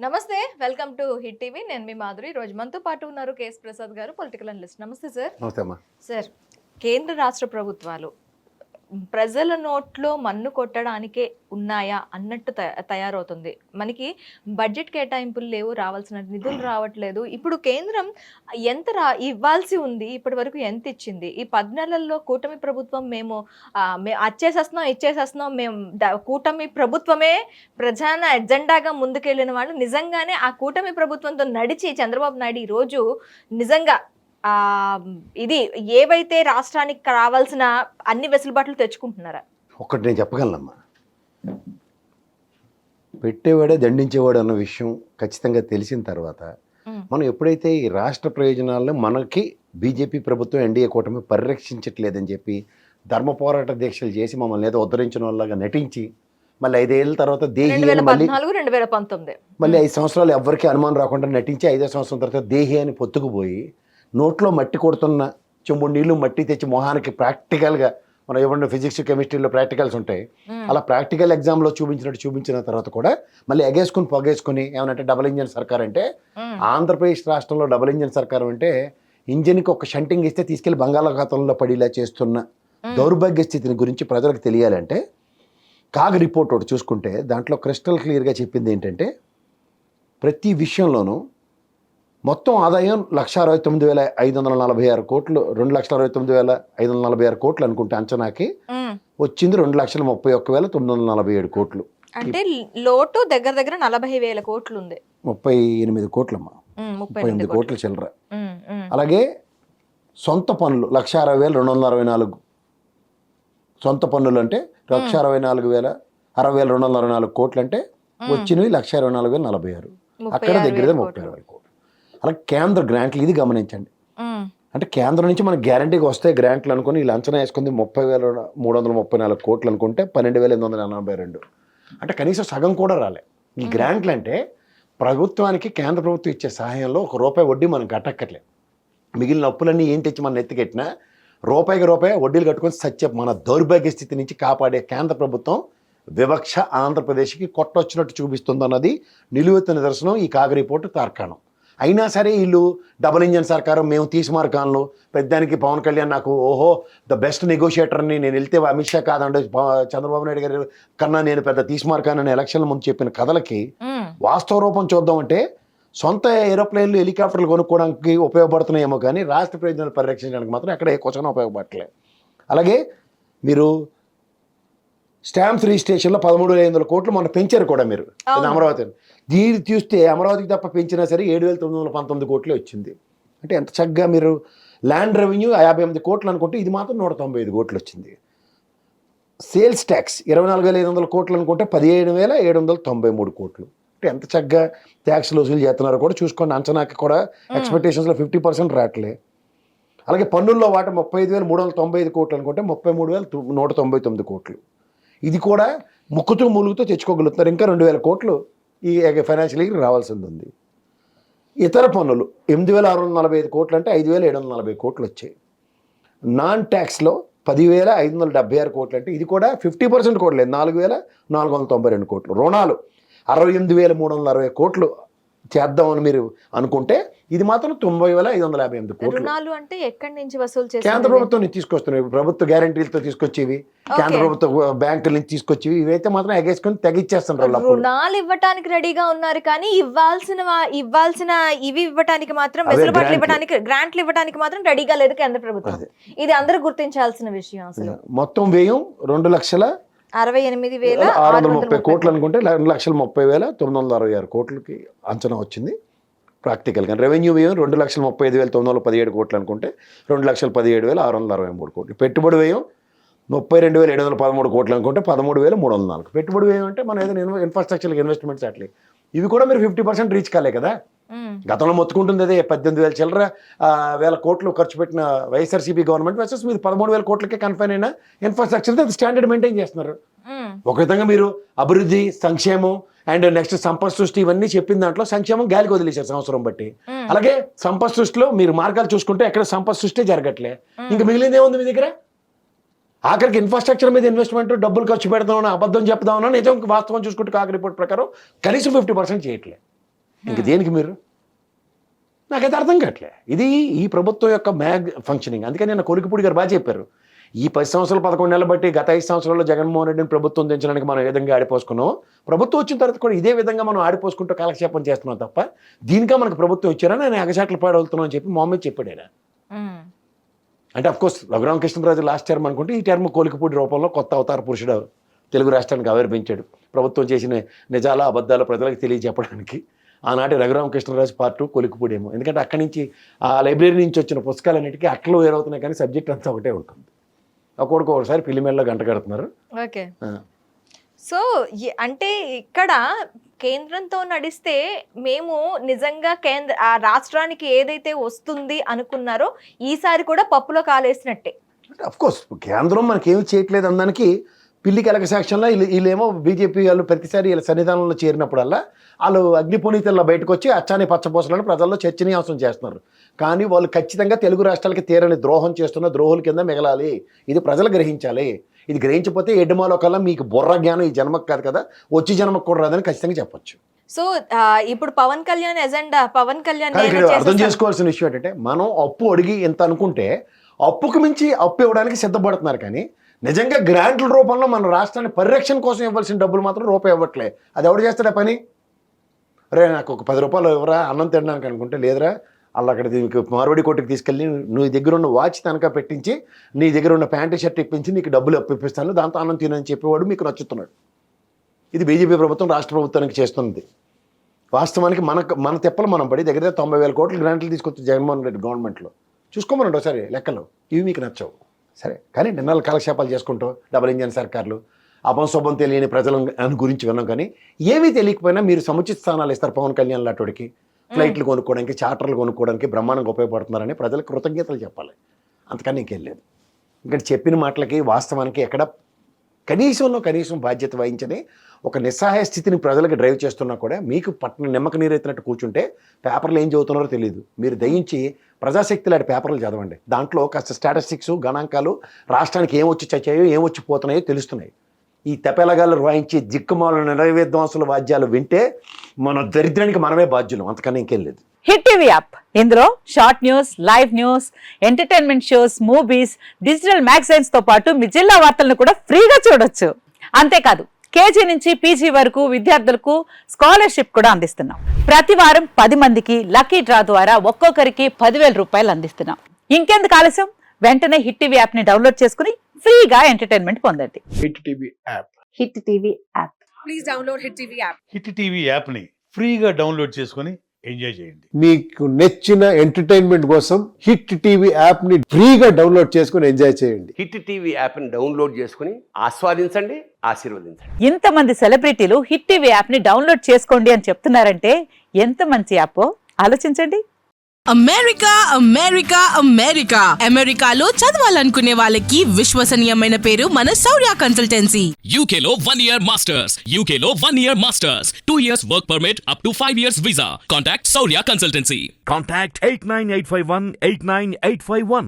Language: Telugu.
నమస్తే వెల్కమ్ టు హిట్ టీవీ నేను మీ మాధురి రోజు మనతో పాటు ఉన్నారు కేఎస్ ప్రసాద్ గారు పొలిటికల్ అనలిస్ట్ నమస్తే సార్ నమస్తే అమ్మా. సార్ కేంద్ర రాష్ట్ర ప్రభుత్వాలు ప్రజల నోట్లో మన్ను కొట్టడానికే ఉన్నాయా అన్నట్టు తయారవుతుంది మనకి బడ్జెట్ కేటాయింపులు లేవు రావాల్సిన నిధులు రావట్లేదు ఇప్పుడు కేంద్రం ఎంత ఇవ్వాల్సి ఉంది ఇప్పటి వరకు ఎంత ఇచ్చింది ఈ 10 నెలల్లో కూటమి ప్రభుత్వం మేము ఇచ్చేసేస్తున్నాం మేము కూటమి ప్రభుత్వమే ప్రధాన ఎజెండాగా ముందుకెళ్ళిన వాళ్ళు నిజంగానే ఆ కూటమి ప్రభుత్వంతో నడిచి చంద్రబాబు నాయుడు ఈరోజు నిజంగా ఇది ఏవైతే రాష్ట్రానికి కావాల్సిన అన్ని వెసులుబాట్లు తెచ్చుకుంటున్నారా? ఒక్కటి నేను చెప్పగలనమ్మా, పెట్టేవాడే దండించేవాడు అన్న విషయం ఖచ్చితంగా తెలిసిన తర్వాత మనం ఎప్పుడైతే ఈ రాష్ట్ర ప్రయోజనాలను మనకి బీజేపీ ప్రభుత్వం ఎన్డీఏ కూటమి పరిరక్షించట్లేదని చెప్పి ధర్మ పోరాట దీక్షలు చేసి మమ్మల్ని ఏదో ఉద్ధరించిన వాళ్ళగా నటించి మళ్ళీ 5 ఏళ్ళ తర్వాత దేహి అని మళ్ళీ 2019 మళ్ళీ 5 సంవత్సరాలు ఎవరికి అనుమానం రాకుండా నటించి 5వ సంవత్సరం తర్వాత దేహి అని పొత్తుకుపోయి నోట్లో మట్టి కొడుతున్న చెంబుడు నీళ్లు మట్టి తెచ్చి మొహానికి ప్రాక్టికల్గా మనం ఏమన్నా ఫిజిక్స్ కెమిస్ట్రీలో ప్రాక్టికల్స్ ఉంటాయి, అలా ప్రాక్టికల్ ఎగ్జామ్లో చూపించిన తర్వాత కూడా మళ్ళీ ఎగేసుకుని పొగేసుకుని ఏమనంటే డబుల్ ఇంజన్ సర్కార్ అంటే ఆంధ్రప్రదేశ్ రాష్ట్రంలో డబుల్ ఇంజన్ సర్కార్ అంటే ఇంజిన్కి ఒక షంటింగ్ ఇస్తే తీసుకెళ్లి బంగాళాఖాతంలో పడిలా చేస్తున్న దౌర్భాగ్య స్థితిని గురించి ప్రజలకు తెలియాలంటే కాగ్ రిపోర్ట్ ఒకటి చూసుకుంటే దాంట్లో క్రిస్టల్ క్లియర్గా చెప్పింది ఏంటంటే ప్రతి విషయంలోనూ మొత్తం ఆదాయం 1,69,546 కోట్లు, 2,69,546 కోట్లు అనుకుంటే అంచనాకి వచ్చింది 2,31,947 కోట్లు. అంటే లోటు దగ్గర దగ్గర 40,000 కోట్లు ఉంది. 38 కోట్లమ్మా, 38 కోట్ల చిల్లర. అలాగే సొంత పన్నులు 1,60,264 సొంత పన్నులు అంటే 1,64,264 కోట్లు అంటే వచ్చినవి 1,24,046, అక్కడ దగ్గర 32,000 కోట్లు. అలాగే కేంద్ర గ్రాంట్లు ఇది గమనించండి, అంటే కేంద్రం నుంచి మనకి గ్యారంటీగా వస్తాయి గ్రాంట్లు అనుకుని వీళ్ళు అంచనా వేసుకుంది 30,334 కోట్లు అనుకుంటే 12,882, అంటే కనీసం సగం కూడా రాలే. ఈ గ్రాంట్లు అంటే ప్రభుత్వానికి కేంద్ర ప్రభుత్వం ఇచ్చే సహాయంలో ₹1 వడ్డీ మనం కట్టక్కర్లేదు, మిగిలిన అప్పులన్నీ ఏం తెచ్చి మనం ఎత్తికెట్టినా రూపాయికి రూపాయి వడ్డీలు కట్టుకొని మన దౌర్భాగ్య స్థితి నుంచి కాపాడే కేంద్ర ప్రభుత్వం వివక్ష ఆంధ్రప్రదేశ్కి కొట్టొచ్చినట్టు చూపిస్తుంది అన్నది నిలువెత్తు నిదర్శనం ఈ కాగ్ రిపోర్టు తార్కాణం. అయినా సరే వీళ్ళు డబుల్ ఇంజన్ సర్కారు మేము తీసిమార్కాన్లు పెద్దానికి పవన్ కళ్యాణ్ నాకు ద బెస్ట్ నెగోషియేటర్ని నేను వెళ్తే అమిత్ షా కాదండి చంద్రబాబు నాయుడు గారు కన్నా నేను పెద్ద తీసిమార్కాన్ అని ఎలక్షన్ల ముందు చెప్పిన కథలకి వాస్తవ రూపం చూద్దామంటే సొంత ఏరోప్లేన్లు హెలికాప్టర్లు కొనుక్కోవడానికి ఉపయోగపడుతున్నాయేమో కానీ రాష్ట్ర ప్రయోజనాలు పరిరక్షించడానికి మాత్రం ఎక్కడ ఏ క్వశ్చన్ ఉపయోగపడట్లేదు. అలాగే మీరు స్టాంప్స్ రిజిస్ట్రేషన్లో 13,500 కోట్లు మొన్న పెంచారు కూడా మీరు అమరావతి. దీన్ని చూస్తే అమరావతికి తప్ప పెంచినా సరే 7,919 కోట్లే వచ్చింది. అంటే ఎంత చక్కగా మీరు ల్యాండ్ రెవెన్యూ 58 కోట్లు అనుకుంటే ఇది మాత్రం 195 కోట్లు వచ్చింది. సేల్స్ ట్యాక్స్ 24,500 కోట్లు అనుకుంటే 17,793 కోట్లు. అంటే ఎంత చక్కగా ట్యాక్స్లు వసూలు చేస్తున్నారో కూడా చూసుకోండి. అంచనాకి కూడా ఎక్స్పెక్టేషన్స్లో 50% రావట్లే. అలాగే పన్నుల్లో వాట 35,395 కోట్లు అనుకుంటే 33,199 కోట్లు. ఇది కూడా ముక్కుతూ మూలుగుతూ తెచ్చుకోగలుగుతున్నారు. ఇంకా 2,000 కోట్లు ఈ ఫైనాన్షియల్ ఇయర్ రావాల్సింది ఉంది. ఇతర పన్నులు 8,645 కోట్లు అంటే 5,740 కోట్లు వచ్చాయి. నాన్ ట్యాక్స్లో 10,576 కోట్లు అంటే ఇది కూడా 50% కూడా లేదు, 4,492 కోట్లు. రుణాలు 68,360 కోట్లు చేద్దామని మీరు అనుకుంటే ఇది మాత్రం 90,558 కోట్లు. రుణాలు అంటే ఎక్కడి నుంచి వసూలు చేస్తారు? కేంద్ర ప్రభుత్వం నుంచి తీసుకొస్తున్నారు, ప్రభుత్వ గ్యారంటీలతో తీసుకొచ్చేవి, కేంద్ర ప్రభుత్వ బ్యాంకుల నుంచి తీసుకొచ్చేవి, ఇవైతే మాత్రం ఎగేసుకొని తెగిచ్చేస్తున్నారు. రుణాలు ఇవ్వటానికి రెడీగా ఉన్నారు కానీ ఇవ్వాల్సిన ఇవి ఇవ్వటానికి మాత్రం వెసులుబాట్లు ఇవ్వడానికి గ్రాంట్లు ఇవ్వడానికి మాత్రం రెడీగా లేదు కేంద్ర ప్రభుత్వం. ఇది అందరూ గుర్తించాల్సిన విషయం. అసలు మొత్తం వ్యయం 2,68,630 కోట్లు అనుకుంటే 2,30,966 కోట్లకి అంచనా వచ్చింది ప్రాక్టికల్గా. రెవెన్యూ వ్యయం 2,35,917 కోట్లు అనుకుంటే 2,17,663 కోట్లు. పెట్టుబడి వ్యయం 32,713 కోట్లు అనుకుంటే 13,304. పెట్టుబడి వ్యయం అంటే మనం ఏదైనా ఇన్ఫ్రాస్ట్రక్చర్ ఇన్వెస్ట్మెంట్స్ అట్లే ఇవి కూడా మీరు 50% రీచ్ కాలే కదా. గతంలో మొత్తుకుంటుంది అదే 18,000 చిల్లర వేల కోట్లు ఖర్చు పెట్టిన వైఎస్ఆర్సీపీ గవర్నమెంట్ వర్సెస్ మీరు 13,000 కోట్లకే కన్ఫైన్ అయిన ఇన్ఫ్రాస్ట్రక్చర్ స్టాండర్డ్ మెయింటైన్ చేస్తున్నారు. ఒక విధంగా మీరు అభివృద్ధి, సంక్షేమం అండ్ నెక్స్ట్ సంపద సృష్టి ఇవన్నీ చెప్పిన దాంట్లో సంక్షేమం గాలికి వదిలేశారు సంవత్సరం బట్టి. అలాగే సంపద సృష్టిలో మీరు మార్గాలు చూసుకుంటే ఎక్కడ సంపద సృష్టి జరగట్లే. ఇంకా మిగిలింది ఏముంది మీ దగ్గర? ఆఖరికి ఇన్ఫ్రాస్ట్రక్చర్ మీద ఇన్వెస్ట్మెంట్ డబ్బులు ఖర్చు పెడదామని అబద్ధం చెప్దామన్నా నిజం వాస్తవం చూసుకుంటే కాక రిపోర్ట్ ప్రకారం కనీసం 50% చేయట్లేదు. ఇంక దేనికి మీరు? నాకైతే అర్థం కావట్లే. ఇది ఈ ప్రభుత్వం యొక్క ఫంక్షనింగ్. అందుకని నేను కొలికిపూడి గారు బాగా చెప్పారు. ఈ 10 సంవత్సరాలు 11 నెలలు బట్టి గత 5 సంవత్సరాల్లో జగన్మోహన్ రెడ్డిని ప్రభుత్వం దించడానికి మనం ఏ విధంగా ఆడిపోసుకున్నాం, ప్రభుత్వం వచ్చిన తర్వాత కూడా ఇదే విధంగా మనం ఆడిపోసుకుంటూ కాలక్షేపం చేస్తున్నాం తప్ప దీనికా మనకు ప్రభుత్వం ఇచ్చారని నేను ఎగచాట్లు పాడవుతున్నాం అని చెప్పి మొహమ్మద్ చెప్పాడు ఆయన. అంటే అఫ్కోర్స్ రఘురామకృష్ణరాజు లాస్ట్ టర్మ్ అనుకుంటే ఈ టర్మ్ కోలికపూడి రూపంలో కొత్త అవతార పురుషుడు తెలుగు రాష్ట్రానికి ఆవిర్భించాడు. ప్రభుత్వం చేసిన నిజాల అబద్ధాలు ప్రజలకు తెలియజెప్పడానికి. ఆనాటి రఘురామకృష్ణరాజు పార్ట్ 2 కొలికపూడి ఏమో. ఎందుకంటే అక్కడి నుంచి ఆ లైబ్రరీ నుంచి వచ్చిన పుస్తకాలన్నిటికీ అట్లు వేరవుతున్నాయి కానీ సబ్జెక్ట్ అంతా ఒకటే ఉంటుంది. ఒకసారి పిల్లిమెల్లో గంట కడుతున్నారు. ఓకే. సో అంటే ఇక్కడ కేంద్రంతో నడిస్తే మేము నిజంగా ఆ రాష్ట్రానికి ఏదైతే వస్తుంది అనుకున్నారో ఈసారి కూడా పప్పులో కాలేసినట్టే. అఫ్కోర్స్ కేంద్రం మనకేమి చేయట్లేదు అనడానికి పిల్లికి ఎలక సెక్షన్లో వీళ్ళేమో బీజేపీ వాళ్ళు ప్రతిసారి వీళ్ళ సన్నిధానంలో చేరినప్పుడల్లా వాళ్ళు అగ్నిపునీతల్లో బయటకు వచ్చి అచ్చాని పచ్చపోసలను ప్రజల్లో చర్చనీయాంశం చేస్తున్నారు. కానీ వాళ్ళు ఖచ్చితంగా తెలుగు రాష్ట్రాలకి తీరని ద్రోహం చేస్తున్న ద్రోహుల కింద మిగలాలి. ఇది ప్రజలు గ్రహించాలి. ఇది గ్రహించకపోతే ఎడ్డమాలో కల్లా మీకు బుర్ర జ్ఞానం ఈ జన్మకు కాదు కదా, వచ్చి జన్మకు కూడా రాదని ఖచ్చితంగా చెప్పొచ్చు. సో ఇప్పుడు పవన్ కళ్యాణ్ ఎజెండా, పవన్ కళ్యాణ్ అర్థం చేసుకోవాల్సిన విషయం ఏంటంటే, మనం అప్పు అడిగి ఎంత అనుకుంటే అప్పుకు మించి అప్పు ఇవ్వడానికి సిద్ధపడుతున్నారు. కానీ నిజంగా గ్రాంట్ల రూపంలో మన రాష్ట్రాన్ని పరిరక్షణ కోసం ఇవ్వాల్సిన డబ్బులు మాత్రం రూపాయి ఇవ్వట్లే. అది ఎవడు చేస్తాడా పని? రే నాకు ఒక 10 రూపాయలు ఎవరా అన్నం తినడానికి అనుకుంటే, లేదురా వాళ్ళు అక్కడ మీకు మార్వాడి కోర్టుకి తీసుకెళ్ళి నీ దగ్గర ఉన్న వాచ్ తనఖా పెట్టించి నీ దగ్గర ఉన్న ప్యాంటు షర్ట్ ఇప్పించి నీకు డబ్బులు అప్పిస్తాను, దాంతో అన్నం తినని చెప్పేవాడు మీకు నచ్చుతున్నాడు. ఇది బీజేపీ ప్రభుత్వం రాష్ట్ర ప్రభుత్వానికి చేస్తుంది. వాస్తవానికి మన తెప్పలు మనం పడి దగ్గర 90,000 కోట్ల గ్రాంట్లు తీసుకొచ్చి జగన్మోహన్ రెడ్డి గవర్నమెంట్లో చూసుకోమనండి ఒకసారి లెక్కలు. ఇవి మీకు నచ్చవు సరే, కానీ నిన్నాళ్ళ కాలక్షేపాలు చేసుకుంటూ డబుల్ ఇంజన్ సర్కార్లు, అపంశోభం తెలియని ప్రజల గురించి విన్నాం. కానీ ఏమీ తెలియకపోయినా మీరు సముచిత స్థానాలు ఇస్తారు పవన్ కళ్యాణ్ లాంటికి. ఫ్లైట్లు కొనుక్కోవడానికి, చార్టర్లు కొనుక్కోవడానికి బ్రహ్మాండంగా ఉపయోగపడుతున్నారని ప్రజలకు కృతజ్ఞతలు చెప్పాలి. అంతకని ఇంకేం లేదు. ఇంకా చెప్పిన మాటలకి వాస్తవానికి ఎక్కడ కనీసం బాధ్యత వహించని ఒక నిస్సహాయ స్థితిని ప్రజలకు డ్రైవ్ చేస్తున్నా కూడా మీకు పట్టణ నిమ్మక నీరెత్తినట్టు కూర్చుంటే పేపర్లు ఏం చదువుతున్నారో తెలియదు. మీరు దయించి ప్రజాశక్తి లాంటి పేపర్లు చదవండి. దాంట్లో కాస్త స్టాటిస్టిక్స్, గణాంకాలు, రాష్ట్రానికి ఏమొచ్చి చచ్చాయో ఏమొచ్చి పోతున్నాయో తెలుస్తున్నాయి. ఈ తెపెలగాళ్ళు వాయించి జిక్కుమాల నిర్వేద్వాంసుల వాద్యాలు వింటే మన దరిద్రానికి మనమే బాధ్యులం. అంతకన్నా ఇంకేం లేదు. హిట్ టీవీ యాప్, ఇందులో short news, live news, entertainment shows, movies, digital magazines తో పాటు మీ జిల్లా వార్తలను కూడా ఫ్రీగా చూడొచ్చు. అంతేకాదు కేజీ నుంచి పీజీ వరకు విద్యార్థులకు స్కాలర్షిప్ కూడా అందిస్తున్నాం. ప్రతి వారం 10 మందికి లక్కీ డ్రా ద్వారా ఒక్కొక్కరికి 10,000 రూపాయలు అందిస్తున్నాం. ఇంకెందుకు ఆలస్యం, వెంటనే హిట్ టీవీ యాప్ ని డౌన్లోడ్ చేసుకుని ఫ్రీగా ఎంటర్టైన్మెంట్ పొందండి. Hit TV app. Hit TV app. Please download hit TV app. Hit TV app ని ఫ్రీగా డౌన్లోడ్ చేసుకొని ఎంజాయ్ చేయండి. మీకు నచ్చిన ఎంటర్టైన్మెంట్ కోసం హిట్ టీవీ యాప్ ని ఫ్రీగా డౌన్లోడ్ చేసుకొని ఎంజాయ్ చేయండి. హిట్ టీవీ యాప్ ని డౌన్లోడ్ చేసుకుని ఆస్వాదించండి, ఆశీర్వదించండి. ఇంతమంది సెలబ్రిటీలు హిట్ టీవీ యాప్ ని డౌన్లోడ్ చేసుకోండి అని చెప్తున్నారంటే ఎంత మంచి యాప్ ఆలోచించండి. అమెరికాలో చదవాలనుకునే వాళ్ళకి విశ్వసనీయమైన పేరు మన శౌర్య కన్సల్టెన్సీ. UK లో 1 year masters, UK లో 1 year masters, 2 years work permit up to 5 years visa. Contact Saurya Consultancy. Contact 89851 89851.